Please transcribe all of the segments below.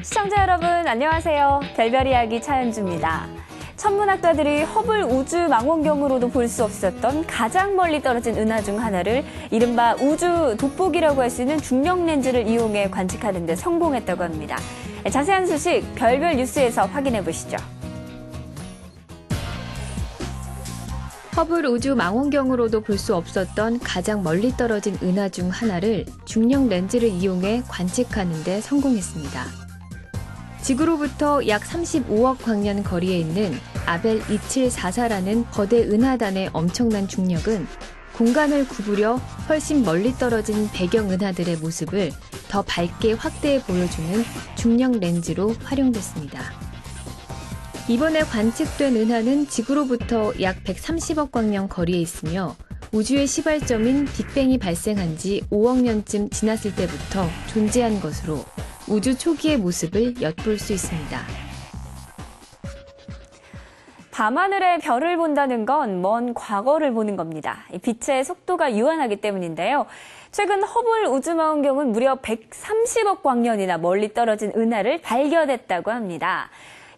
시청자 여러분 안녕하세요. 별별 이야기 차현주입니다. 천문학자들이 허블 우주 망원경으로도 볼 수 없었던 가장 멀리 떨어진 은하 중 하나를 이른바 우주 돋보기라고 할 수 있는 중력 렌즈를 이용해 관측하는 데 성공했다고 합니다. 자세한 소식 별별 뉴스에서 확인해 보시죠. 허블 우주 망원경으로도 볼 수 없었던 가장 멀리 떨어진 은하 중 하나를 중력 렌즈를 이용해 관측하는 데 성공했습니다. 지구로부터 약 35억 광년 거리에 있는 아벨 2744라는 거대 은하단의 엄청난 중력은 공간을 구부려 훨씬 멀리 떨어진 배경 은하들의 모습을 더 밝게 확대해 보여주는 중력 렌즈로 활용됐습니다. 이번에 관측된 은하는 지구로부터 약 130억 광년 거리에 있으며 우주의 시발점인 빅뱅이 발생한 지 5억 년쯤 지났을 때부터 존재한 것으로 우주 초기의 모습을 엿볼 수 있습니다. 밤하늘의 별을 본다는 건 먼 과거를 보는 겁니다. 빛의 속도가 유한하기 때문인데요. 최근 허블 우주망원경은 무려 130억 광년이나 멀리 떨어진 은하를 발견했다고 합니다.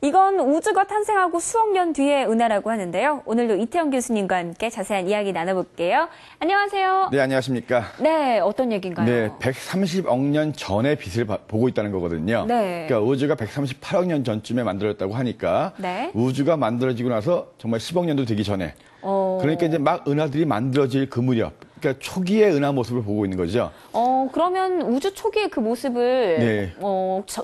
이건 우주가 탄생하고 수억 년 뒤의 은하라고 하는데요. 오늘도 이태영 교수님과 함께 자세한 이야기 나눠볼게요. 안녕하세요. 네, 안녕하십니까. 네, 어떤 얘기인가요? 네, 130억 년 전의 빛을 보고 있다는 거거든요. 네. 그러니까 우주가 138억 년 전쯤에 만들어졌다고 하니까 네. 우주가 만들어지고 나서 정말 10억 년도 되기 전에 그러니까 이제 막 은하들이 만들어질 그 무렵, 그러니까 초기의 은하 모습을 보고 있는 거죠. 그러면 우주 초기의 그 모습을 네.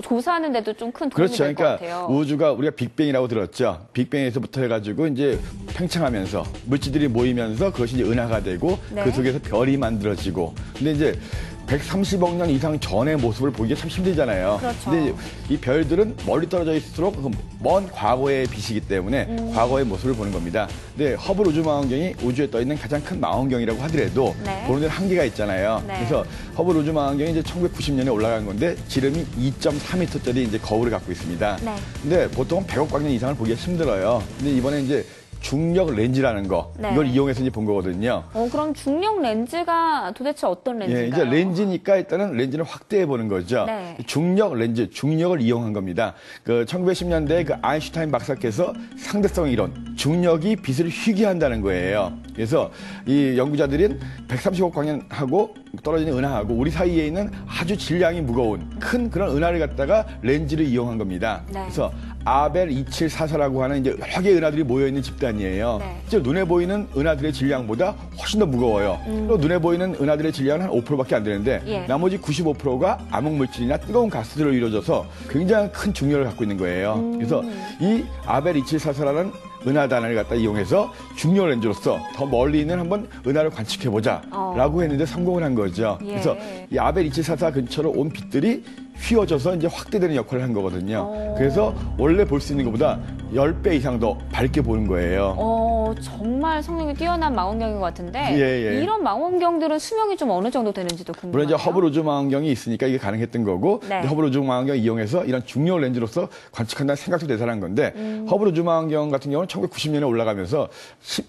조사하는 데도 좀 큰 도움이 그렇죠. 될 것 그러니까 같아요. 우주가 우리가 빅뱅이라고 들었죠. 빅뱅에서부터 해가지고 이제 팽창하면서 물질들이 모이면서 그것이 이제 은하가 되고 네. 그 속에서 별이 만들어지고. 근데 이제 130억 년 이상 전의 모습을 보기가 참 힘들잖아요. 그렇죠. 근데 이 별들은 멀리 떨어져 있을수록 먼 과거의 빛이기 때문에 과거의 모습을 보는 겁니다. 근데 허블 우주망원경이 우주에 떠 있는 가장 큰 망원경이라고 하더라도 네. 보는 데는 한계가 있잖아요. 네. 그래서 허블 우주망원경이 이제 1990년에 올라간 건데 지름이 2.4m짜리 이제 거울을 갖고 있습니다. 네. 근데 보통 100억 광년 이상을 보기가 힘들어요. 근데 이번에 이제 중력 렌즈라는 거 네. 이걸 이용해서 이제 본 거거든요. 그럼 중력 렌즈가 도대체 어떤 렌즈인가요? 예, 이제 렌즈니까 일단은 렌즈를 확대해 보는 거죠. 네. 중력 렌즈, 중력을 이용한 겁니다. 그 1910년대 그 아인슈타인 박사께서 상대성 이론, 중력이 빛을 휘게 한다는 거예요. 그래서 이 연구자들은 130억 광년하고 떨어지는 은하하고 우리 사이에 있는 아주 질량이 무거운 큰 그런 은하를 갖다가 렌즈를 이용한 겁니다. 네. 그래서 아벨 2744라고 하는 이제 여러 개의 은하들이 모여 있는 집단이에요. 네. 실제 눈에 보이는 은하들의 질량보다 훨씬 더 무거워요. 또 눈에 보이는 은하들의 질량은 한 5%밖에 안 되는데 예. 나머지 95%가 암흑 물질이나 뜨거운 가스들로 이루어져서 굉장히 큰 중력을 갖고 있는 거예요. 그래서 이 아벨 2744라는 은하단을 갖다 이용해서 중력 렌즈로서 더 멀리 있는 한번 은하를 관측해보자라고 했는데 성공을 한 거죠. 예. 그래서 이 아벨 2744 근처로 온 빛들이 휘어져서 이제 확대되는 역할을 한 거거든요. 그래서 원래 볼 수 있는 것보다 10배 이상 더 밝게 보는 거예요. 정말 성능이 뛰어난 망원경인 것 같은데 예. 이런 망원경들은 수명이 좀 어느 정도 되는지도 궁금해요. 물론 이제 허블 우주 망원경이 있으니까 이게 가능했던 거고 네. 허블 우주 망원경 이용해서 이런 중력 렌즈로서 관측한다는 생각도 대단한 건데 허블 우주 망원경 같은 경우는 1990년에 올라가면서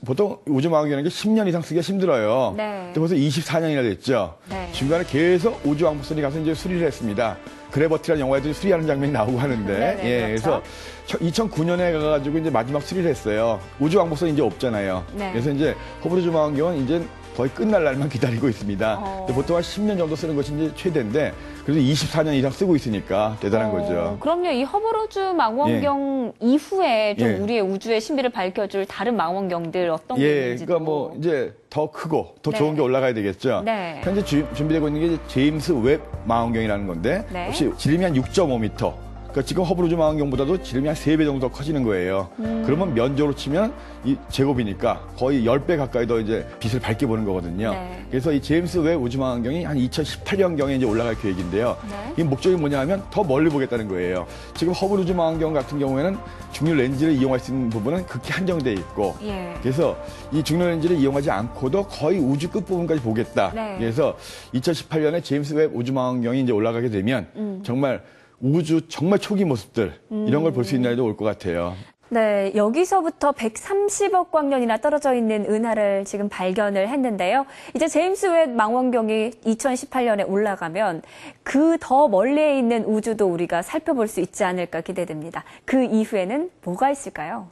보통 우주 망원경이라는 게 10년 이상 쓰기가 힘들어요. 네. 근데 벌써 24년이나 됐죠. 네. 중간에 계속 우주 왕복선이 가서 이제 수리를 했습니다. 그래버티라는 영화에도 수리하는 장면이 나오고 하는데, 네네, 예, 그렇죠. 그래서 2009년에 가가지고 이제 마지막 수리를 했어요. 우주 왕복선이 이제 없잖아요. 네. 그래서 이제 허블 우주 망원경은 이제 거의 끝날 날만 기다리고 있습니다. 근데 보통 한 10년 정도 쓰는 것이 이제 최대인데, 그래도 24년 이상 쓰고 있으니까 대단한 거죠. 그럼요. 이 허블 우주 망원경 이후에 좀 예. 우리의 우주의 신비를 밝혀줄 다른 망원경들 어떤 게 예, 있는지도. 그러니까 뭐 이제 더 크고 더 네. 좋은 게 올라가야 되겠죠. 네. 현재 준비되고 있는 게 이제 제임스 웹 망원경이라는 건데 네. 혹시 지름이 한 6.5m. 그러니까 지금 허블 우주 망원경보다도 지름이 한 3배 정도 더 커지는 거예요. 그러면 면적으로 치면 이 제곱이니까 거의 10배 가까이 더 이제 빛을 밝게 보는 거거든요. 네. 그래서 이 제임스 웹 우주 망원경이 한 2018년경에 이제 올라갈 계획인데요. 네. 이 목적이 뭐냐 하면 더 멀리 보겠다는 거예요. 지금 허블 우주 망원경 같은 경우에는 중력 렌즈를 이용할 수 있는 부분은 극히 한정돼 있고 예. 그래서 이 중력 렌즈를 이용하지 않고도 거의 우주 끝부분까지 보겠다. 네. 그래서 2018년에 제임스 웹 우주 망원경이 이제 올라가게 되면 정말 우주 정말 초기 모습들 이런 걸 볼 수 있는 날도 올 것 같아요. 네, 여기서부터 130억 광년이나 떨어져 있는 은하를 지금 발견을 했는데요. 이제 제임스 웹 망원경이 2018년에 올라가면 그 더 멀리에 있는 우주도 우리가 살펴볼 수 있지 않을까 기대됩니다. 그 이후에는 뭐가 있을까요?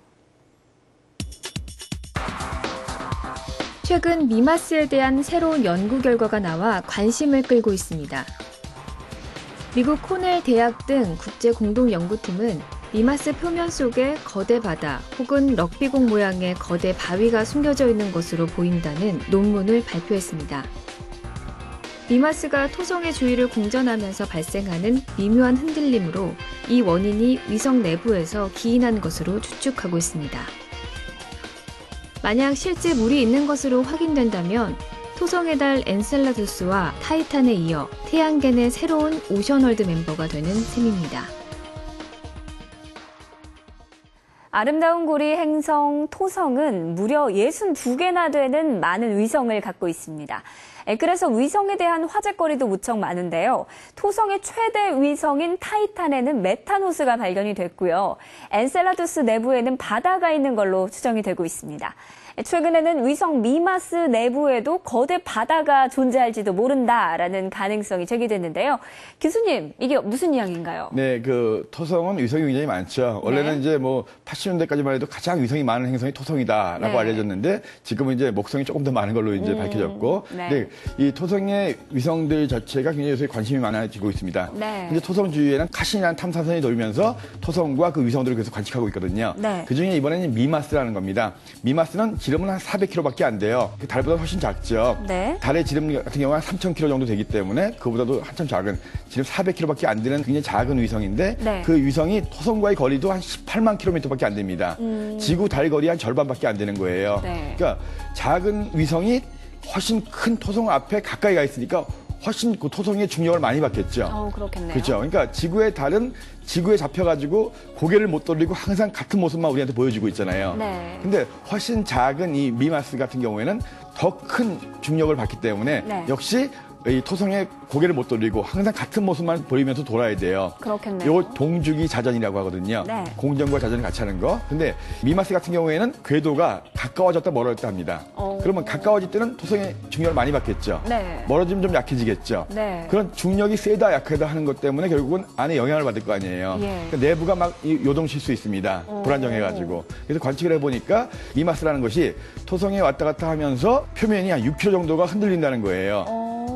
최근 미마스에 대한 새로운 연구 결과가 나와 관심을 끌고 있습니다. 미국 코넬 대학 등 국제 공동 연구팀은 미마스 표면 속에 거대 바다 혹은 럭비공 모양의 거대 바위가 숨겨져 있는 것으로 보인다는 논문을 발표했습니다. 미마스가 토성의 주위를 공전하면서 발생하는 미묘한 흔들림으로 이 원인이 위성 내부에서 기인한 것으로 추측하고 있습니다. 만약 실제 물이 있는 것으로 확인된다면 토성의 달 엔셀라두스와 타이탄에 이어 태양계의 새로운 오션월드 멤버가 되는 셈입니다. 아름다운 고리 행성 토성은 무려 62개나 되는 많은 위성을 갖고 있습니다. 그래서 위성에 대한 화제거리도 무척 많은데요. 토성의 최대 위성인 타이탄에는 메타노스가 발견이 됐고요. 엔셀라두스 내부에는 바다가 있는 걸로 추정이 되고 있습니다. 최근에는 위성 미마스 내부에도 거대 바다가 존재할지도 모른다라는 가능성이 제기됐는데요. 교수님, 이게 무슨 이야기인가요? 네, 그 토성은 위성이 굉장히 많죠. 원래는 네. 이제 뭐 80년대까지만 해도 가장 위성이 많은 행성이 토성이다라고 네. 알려졌는데 지금은 이제 목성이 조금 더 많은 걸로 이제 밝혀졌고, 네. 근데 이 토성의 위성들 자체가 굉장히 요새 관심이 많아지고 있습니다. 네. 근데 토성 주위에는 카신이라는 탐사선이 돌면서 토성과 그 위성들을 계속 관측하고 있거든요. 네. 그 중에 이번에는 미마스라는 겁니다. 미마스는 지름은 한 400km밖에 안 돼요. 달보다 훨씬 작죠. 네. 달의 지름 같은 경우는 3,000km 정도 되기 때문에 그보다도 한참 작은 지름 400km밖에 안 되는 굉장히 작은 위성인데 네. 그 위성이 토성과의 거리도 한 18만 km밖에 안 됩니다. 지구 달 거리 한 절반밖에 안 되는 거예요. 네. 그러니까 작은 위성이 훨씬 큰 토성 앞에 가까이 가 있으니까 훨씬 그 토성의 중력을 많이 받겠죠. 그렇겠네요. 그렇죠. 그러니까 지구의 달은 지구에 잡혀가지고 고개를 못 돌리고 항상 같은 모습만 우리한테 보여주고 있잖아요. 네. 근데 훨씬 작은 이 미마스 같은 경우에는 더 큰 중력을 받기 때문에 네. 역시 이 토성에 고개를 못 돌리고 항상 같은 모습만 보이면서 돌아야 돼요. 그렇겠네요. 요거 동주기 자전이라고 하거든요. 네. 공전과 자전이 같이 하는 거. 근데 미마스 같은 경우에는 궤도가 가까워졌다 멀어졌다 합니다. 그러면 가까워질 때는 토성의 중력을 많이 받겠죠. 네. 멀어지면 좀 약해지겠죠. 네. 그런 중력이 세다 약하다 하는 것 때문에 결국은 안에 영향을 받을 거 아니에요. 예. 그러니까 내부가 막 요동칠 수 있습니다. 불안정해가지고. 그래서 관측을 해보니까 미마스라는 것이 토성에 왔다 갔다 하면서 표면이 한 6km 정도가 흔들린다는 거예요.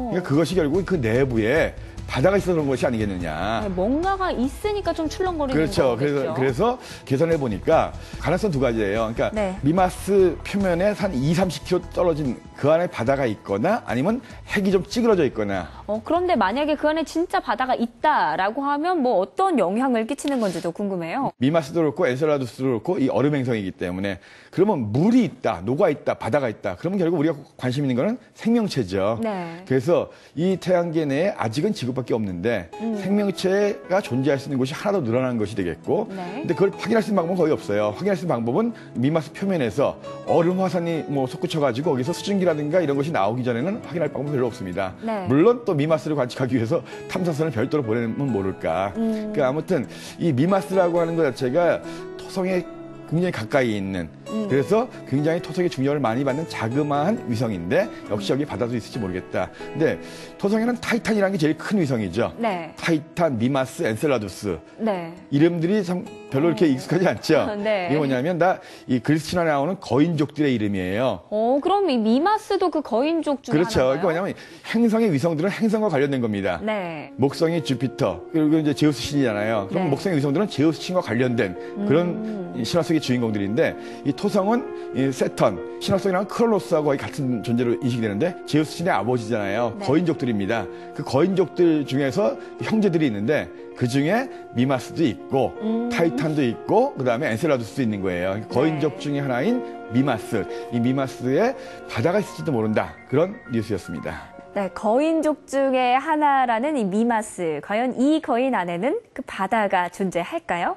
그러니까 그것이 결국 그 내부에 바다가 있어서 그런 것이 아니겠느냐. 네, 뭔가가 있으니까 좀 출렁거리는 그렇죠. 거겠죠. 그래서 계산해 보니까 가능성 두 가지예요. 그러니까 네. 미마스 표면에 한 20-30km 떨어진 그 안에 바다가 있거나 아니면 핵이 좀 찌그러져 있거나. 그런데 만약에 그 안에 진짜 바다가 있다라고 하면 뭐 어떤 영향을 끼치는 건지도 궁금해요. 미마스도 그렇고 엔셀라두스도 그렇고 이 얼음 행성이기 때문에 그러면 물이 있다, 녹아 있다, 바다가 있다. 그러면 결국 우리가 관심 있는 거는 생명체죠. 네. 그래서 이 태양계 내에 아직은 지구밖에 없는데 생명체가 존재할 수 있는 곳이 하나 더 늘어나는 것이 되겠고 네. 근데 그걸 확인할 수 있는 방법은 거의 없어요. 확인할 수 있는 방법은 미마스 표면에서 얼음 화산이 뭐 솟구쳐가지고 거기서 수증기라든가 이런 것이 나오기 전에는 확인할 방법이 별로 없습니다. 네. 물론 또 미마스를 관측하기 위해서 탐사선을 별도로 보내면 모를까. 그러니까 아무튼 이 미마스라고 하는 것 자체가 토성에 굉장히 가까이 있는 그래서 굉장히 토성의 중력을 많이 받는 자그마한 위성인데 역시 여기 바다도 있을지 모르겠다. 근데 토성에는 타이탄이라는 게 제일 큰 위성이죠. 네. 타이탄, 미마스, 엔셀라두스 네. 이름들이 참 별로 이렇게 익숙하지 않죠. 네. 이게 뭐냐면 다 이 그리스 신화에 나오는 거인족들의 이름이에요. 그럼 이 미마스도 그 거인족 중에 그렇죠. 하나인가요? 그러니까 뭐냐면 행성의 위성들은 행성과 관련된 겁니다. 네. 목성이 주피터 그리고 이제 제우스 신이잖아요. 그럼 네. 목성의 위성들은 제우스 신과 관련된 그런 이 신화 속의 주인공들인데 이 토성은 이 세턴 신화 속이랑 크로노스하고 거의 같은 존재로 인식이 되는데 제우스 신의 아버지잖아요. 네. 거인족들입니다. 그 거인족들 중에서 형제들이 있는데 그 중에 미마스도 있고 타이탄도 있고 그다음에 엔셀라두스도 있는 거예요. 거인족 중에 하나인 미마스. 이 미마스에 바다가 있을지도 모른다. 그런 뉴스였습니다. 네, 거인족 중에 하나라는 이 미마스. 과연 이 거인 안에는 그 바다가 존재할까요?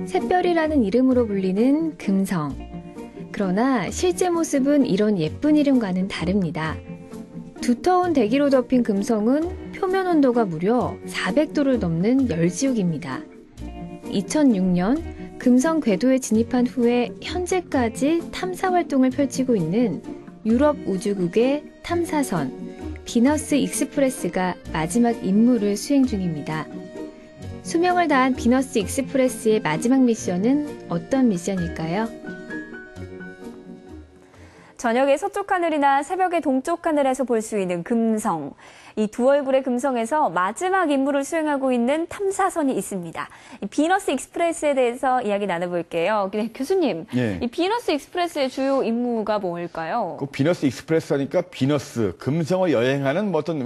샛별이라는 이름으로 불리는 금성. 그러나 실제 모습은 이런 예쁜 이름과는 다릅니다. 두터운 대기로 덮인 금성은 표면 온도가 무려 400도를 넘는 열지옥입니다. 2006년 금성 궤도에 진입한 후에 현재까지 탐사 활동을 펼치고 있는 유럽 우주국의 탐사선 비너스 익스프레스가 마지막 임무를 수행 중입니다. 수명을 다한 비너스 익스프레스의 마지막 미션은 어떤 미션일까요? 저녁에 서쪽 하늘이나 새벽에 동쪽 하늘에서 볼 수 있는 금성. 이 두 얼굴의 금성에서 마지막 임무를 수행하고 있는 탐사선이 있습니다. 이 비너스 익스프레스에 대해서 이야기 나눠볼게요. 네, 교수님, 예. 이 비너스 익스프레스의 주요 임무가 뭘까요? 그 비너스 익스프레스 하니까 비너스, 금성을 여행하는 뭐 어떤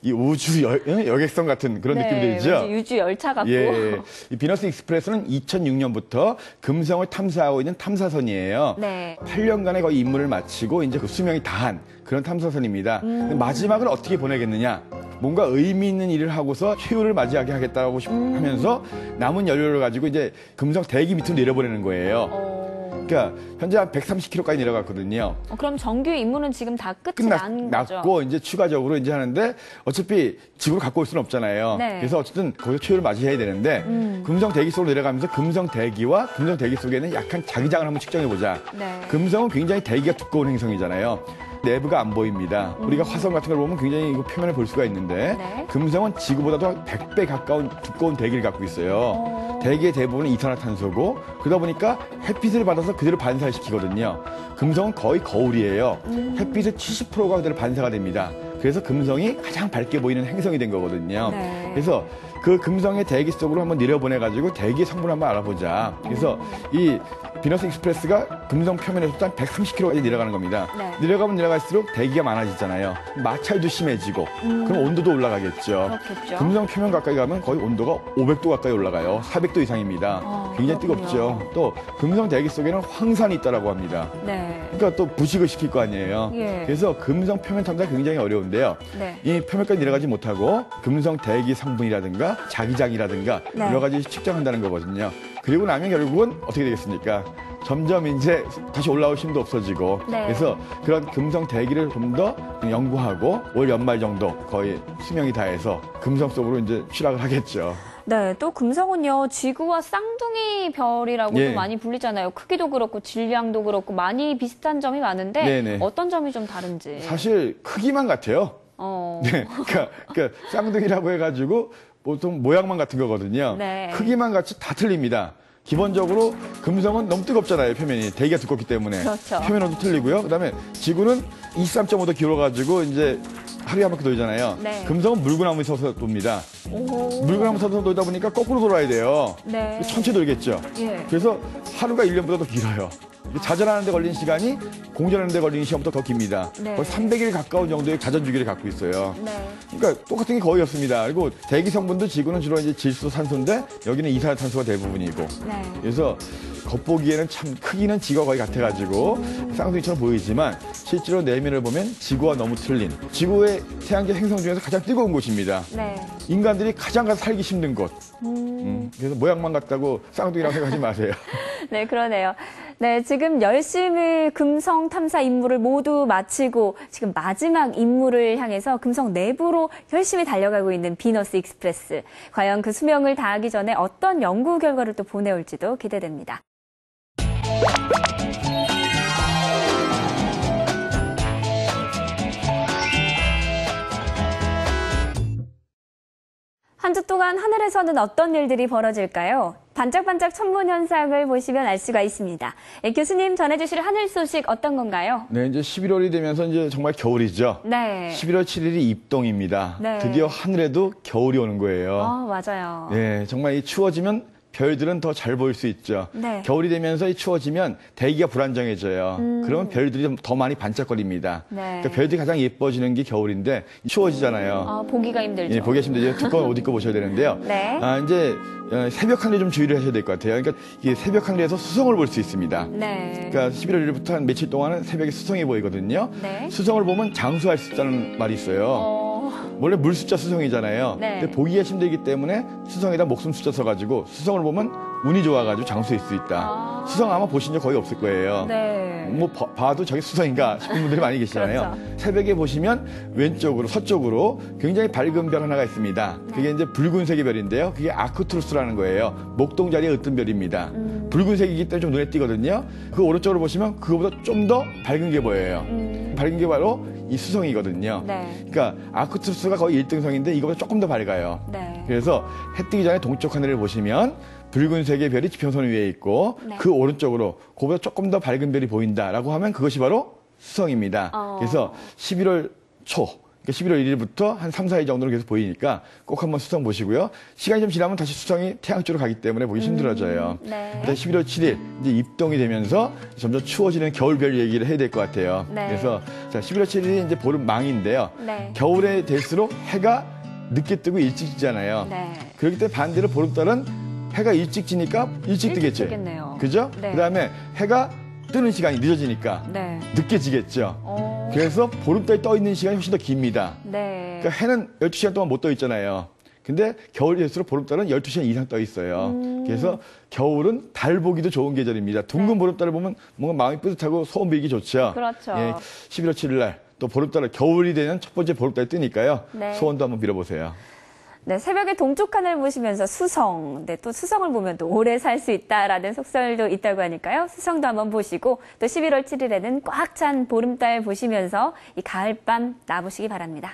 이 우주 여객선 같은 그런 느낌이 들죠? 유주 열차 같고. 예. 이 비너스 익스프레스는 2006년부터 금성을 탐사하고 있는 탐사선이에요. 네. 8년간의 거의 임무를 마치고 이제 그 수명이 다한 그런 탐사선입니다. 마지막을 어떻게 보내겠느냐? 뭔가 의미 있는 일을 하고서 최후를 맞이하게 하겠다고 하면서 남은 연료를 가지고 이제 금성 대기 밑으로 내려보내는 거예요. 그러니까 현재 한 130km까지 내려갔거든요. 그럼 정규 임무는 지금 다 끝이 난 거죠? 났고 이제 추가적으로 이제 하는데 어차피 지구로 갖고 올 수는 없잖아요. 네. 그래서 어쨌든 거기서 최후를 맞이해야 되는데 금성 대기 속으로 내려가면서 금성 대기와 금성 대기 속에는 약한 자기장을 한번 측정해 보자. 네. 금성은 굉장히 대기가 두꺼운 행성이잖아요. 내부가 안 보입니다. 우리가 화성 같은 걸 보면 굉장히 그 표면을 볼 수가 있는데 네. 금성은 지구보다도 100배 가까운 두꺼운 대기를 갖고 있어요. 대기의 대부분은 이산화탄소고 그러다 보니까 햇빛을 받아서 그대로 반사를 시키거든요. 금성은 거의 거울이에요. 햇빛의 70%가 그대로 반사가 됩니다. 그래서 금성이 가장 밝게 보이는 행성이 된 거거든요. 네. 그래서 그 금성의 대기 속으로 한번 내려보내가지고 대기의 성분을 한번 알아보자. 그래서 이 비너스 익스프레스가 금성 표면에서 한 130km까지 내려가는 겁니다. 네. 내려가면 내려갈수록 대기가 많아지잖아요. 마찰도 심해지고 그럼 온도도 올라가겠죠. 그렇겠죠. 금성 표면 가까이 가면 거의 온도가 500도 가까이 올라가요. 400도 이상입니다. 굉장히 그렇군요. 뜨겁죠. 또 금성 대기 속에는 황산이 있다라고 합니다. 네. 그러니까 또 부식을 시킬 거 아니에요. 예. 그래서 금성 표면 탐사가 굉장히 어려운데요. 네. 이 표면까지 내려가지 못하고 금성 대기 성분이라든가 자기장이라든가 네. 여러 가지 측정한다는 거거든요. 그리고 나면 결국은 어떻게 되겠습니까? 점점 이제 다시 올라올 힘도 없어지고 네. 그래서 그런 금성 대기를 좀 더 연구하고 올 연말 정도 거의 수명이 다해서 금성 속으로 이제 추락을 하겠죠. 네, 또 금성은요, 지구와 쌍둥이 별이라고도 예. 많이 불리잖아요. 크기도 그렇고, 질량도 그렇고, 많이 비슷한 점이 많은데, 네네. 어떤 점이 좀 다른지. 사실 크기만 같아요. 네, 그러니까 쌍둥이라고 해가지고 보통 모양만 같은 거거든요. 네. 크기만 같이 다 틀립니다. 기본적으로 금성은 너무 뜨겁잖아요, 표면이. 대기가 두껍기 때문에. 그렇죠. 표면 온도 틀리고요. 그다음에 지구는 23.5도 기울어가지고 이제 하루에 한 바퀴 돌잖아요. 네. 금성은 물구나무에 서서 돕니다. 오. 물구나무 서서 돌다 보니까 거꾸로 돌아야 돼요. 네. 천천히 돌겠죠. 예. 그래서 하루가 1년보다 더 길어요. 자전하는 데 걸리는 시간이 공전하는 데 걸리는 시간보다 더 깁니다. 네. 거의 300일 가까운 정도의 자전 주기를 갖고 있어요. 네. 그러니까 똑같은 게 거의 없습니다. 그리고 대기 성분도 지구는 주로 이제 질소, 산소인데 여기는 이산화탄소가 대부분이고. 네. 그래서 겉보기에는 참 크기는 지구와 거의 같아가지고 쌍둥이처럼 보이지만 실제로 내면을 보면 지구와 너무 틀린 지구의 태양계 행성 중에서 가장 뜨거운 곳입니다. 네. 인간들이 가장 가서 살기 힘든 곳. 그래서 모양만 같다고 쌍둥이라고 생각하지 마세요. 네, 그러네요. 네, 지금 열심히 금성 탐사 임무를 모두 마치고 지금 마지막 임무를 향해서 금성 내부로 열심히 달려가고 있는 비너스 익스프레스. 과연 그 수명을 다하기 전에 어떤 연구 결과를 또 보내올지도 기대됩니다. 한 주 동안 하늘에서는 어떤 일들이 벌어질까요? 반짝반짝 천문 현상을 보시면 알 수가 있습니다. 예, 교수님 전해주실 하늘 소식 어떤 건가요? 네, 이제 11월이 되면서 이제 정말 겨울이죠. 네. 11월 7일이 입동입니다. 네. 드디어 하늘에도 겨울이 오는 거예요. 맞아요. 네, 정말 이 추워지면 별들은 더 잘 보일 수 있죠. 네. 겨울이 되면서 이 추워지면 대기가 불안정해져요. 그러면 별들이 좀 더 많이 반짝거립니다. 네. 그러니까 별들이 가장 예뻐지는 게 겨울인데 추워지잖아요. 보기가 힘들죠. 예, 보기가 힘들죠. 두꺼운 옷 입고 보셔야 되는데요. 네. 이제 새벽 하늘에 좀 주의를 하셔야 될 것 같아요. 그러니까 이게 새벽 하늘에서 수성을 볼 수 있습니다. 네. 그러니까 11월 1일부터 한 며칠 동안은 새벽에 수성이 보이거든요. 네. 수성을 보면 장수할 수 있다는 말이 있어요. 원래 물 숫자 수성이잖아요. 네. 근데 보기가 힘들기 때문에 수성에다 목숨 숫자 써가지고 수성을 보면 운이 좋아가지고 장수일 수 있다. 수성 아마 보신 적 거의 없을 거예요. 네. 뭐 봐도 저게 수성인가 싶은 분들이 많이 계시잖아요. 그렇죠. 새벽에 보시면 왼쪽으로 서쪽으로 굉장히 밝은 별 하나가 있습니다. 그게 이제 붉은색의 별인데요. 그게 아크투루스라는 거예요. 목동 자리에 으뜬 별입니다. 붉은색이기 때문에 좀 눈에 띄거든요. 그 오른쪽으로 보시면 그거보다 좀 더 밝은 게 보여요. 밝은 게 바로 이 수성이거든요. 네. 그러니까 아크투루스가 거의 1등성인데 이거보다 조금 더 밝아요. 네. 그래서 해 뜨기 전에 동쪽 하늘을 보시면 붉은색의 별이 지평선 위에 있고 네. 그 오른쪽으로 그보다 조금 더 밝은 별이 보인다라고 하면 그것이 바로 수성입니다. 그래서 11월 초, 그러니까 11월 1일부터 한 3, 4일 정도로 계속 보이니까 꼭 한번 수성 보시고요. 시간이 좀 지나면 다시 수성이 태양 쪽으로 가기 때문에 보기 힘들어져요. 네. 일단 11월 7일 이제 입동이 되면서 점점 추워지는 겨울별 얘기를 해야 될 것 같아요. 네. 그래서 자, 11월 7일이 이제 보름망인데요. 네. 겨울에 될수록 해가 늦게 뜨고 일찍 지잖아요. 네. 그렇기 때문에 반대로 보름달은 해가 일찍 지니까 일찍 뜨겠죠. 뜨겠네요. 그죠? 네. 그다음에 해가 뜨는 시간이 늦어지니까 네. 늦게 지겠죠. 그래서 보름달이 떠 있는 시간이 훨씬 더 깁니다. 네. 그러니까 해는 12시간 동안 못 떠 있잖아요. 근데 겨울이 될수록 보름달은 12시간 이상 떠 있어요. 그래서 겨울은 달 보기도 좋은 계절입니다. 둥근 보름달을 보면 뭔가 마음이 뿌듯하고 소원 빌기 좋죠. 그렇죠. 11월 7일 날 또 보름달을 겨울이 되는 첫 번째 보름달이 뜨니까요. 네. 소원도 한번 빌어보세요. 네, 새벽에 동쪽 하늘 보시면서 수성, 네, 또 수성을 보면 또 오래 살 수 있다라는 속설도 있다고 하니까요. 수성도 한번 보시고 또 11월 7일에는 꽉 찬 보름달 보시면서 이 가을밤 나보시기 바랍니다.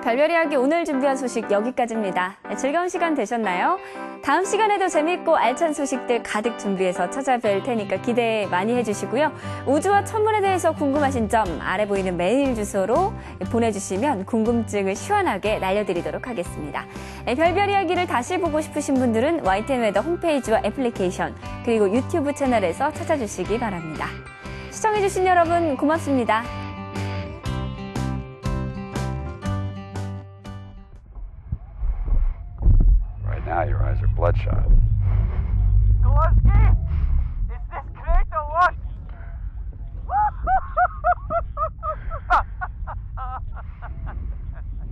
별별 이야기 오늘 준비한 소식 여기까지입니다. 즐거운 시간 되셨나요? 다음 시간에도 재밌고 알찬 소식들 가득 준비해서 찾아뵐 테니까 기대 많이 해주시고요. 우주와 천문에 대해서 궁금하신 점 아래 보이는 메일 주소로 보내주시면 궁금증을 시원하게 날려드리도록 하겠습니다. 별별 이야기를 다시 보고 싶으신 분들은 YTN 웨더 홈페이지와 애플리케이션 그리고 유튜브 채널에서 찾아주시기 바랍니다. 시청해주신 여러분 고맙습니다. Now your eyes are bloodshot. Gorski, is this correct or what?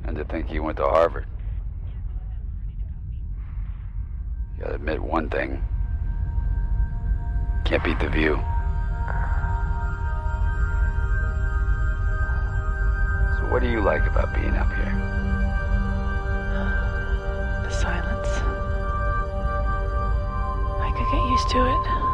And to think you went to Harvard. You gotta admit one thing. Can't beat the view. So what do you like about being up here? The silence. I could get used to it.